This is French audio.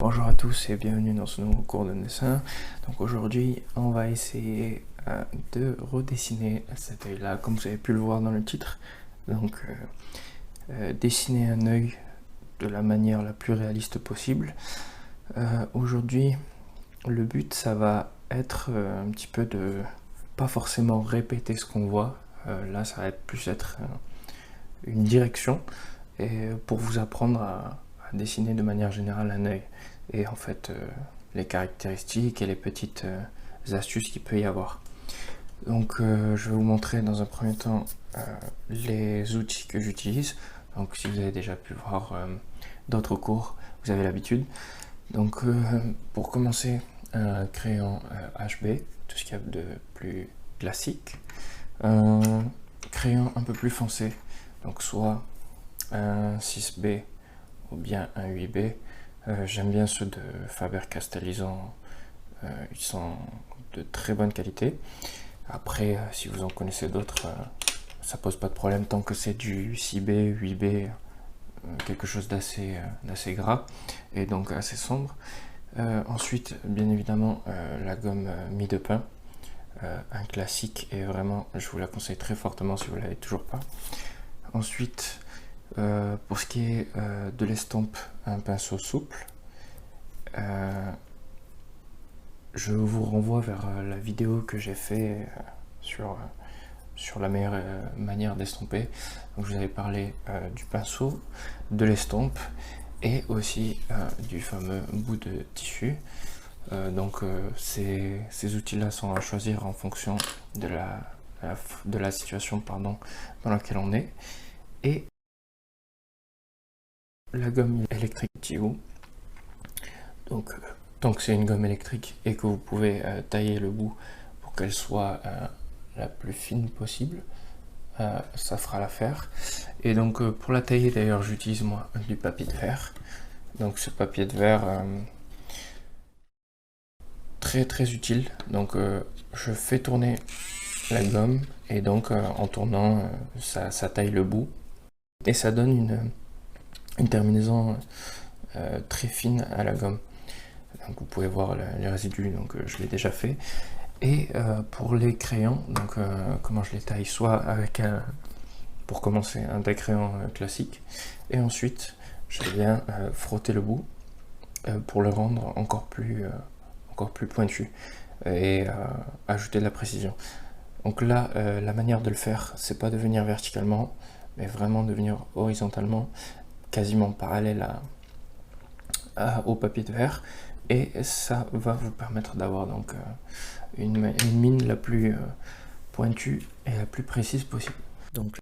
Bonjour à tous et bienvenue dans ce nouveau cours de dessin. Donc aujourd'hui on va essayer de redessiner cet œil là comme vous avez pu le voir dans le titre. Donc dessiner un œil de la manière la plus réaliste possible. Aujourd'hui le but ça va être un petit peu de pas forcément répéter ce qu'on voit. Là ça va plus être une direction et pour vous apprendre à dessiner de manière générale un œil et en fait les caractéristiques et les petites astuces qu'il peut y avoir. Donc je vais vous montrer dans un premier temps les outils que j'utilise. Donc si vous avez déjà pu voir d'autres cours, vous avez l'habitude. Donc pour commencer, un crayon HB, tout ce qu'il y a de plus classique. Un crayon un peu plus foncé, donc soit un 6B ou bien un 8B. J'aime bien ceux de Faber-Castell, ils sont de très bonne qualité. Après, si vous en connaissez d'autres, ça pose pas de problème tant que c'est du 6B, 8B, quelque chose d'assez gras et donc assez sombre. Ensuite, bien évidemment, la gomme mie de pain, un classique et vraiment, je vous la conseille très fortement si vous ne l'avez toujours pas. Ensuite, pour ce qui est de l'estompe, un pinceau souple. Je vous renvoie vers la vidéo que j'ai fait sur la meilleure manière d'estomper. Donc je vous avais parlé du pinceau, de l'estompe et aussi du fameux bout de tissu. Donc ces outils-là sont à choisir en fonction de la situation dans laquelle on est. Et la gomme électrique Tiou. Donc c'est une gomme électrique et que vous pouvez tailler le bout pour qu'elle soit la plus fine possible, ça fera l'affaire. Et donc pour la tailler d'ailleurs j'utilise moi du papier de verre. Donc ce papier de verre très utile. Donc je fais tourner la gomme et donc en tournant ça taille le bout et ça donne une terminaison très fine à la gomme. Donc vous pouvez voir les résidus, donc je l'ai déjà fait. Et pour les crayons, donc comment je les taille, soit avec pour commencer un décrayon classique, et ensuite je viens frotter le bout pour le rendre encore plus pointu et ajouter de la précision. Donc là, la manière de le faire, c'est pas de venir verticalement, mais vraiment de venir horizontalement, quasiment parallèle au papier de verre, et ça va vous permettre d'avoir donc une mine la plus pointue et la plus précise possible. Donc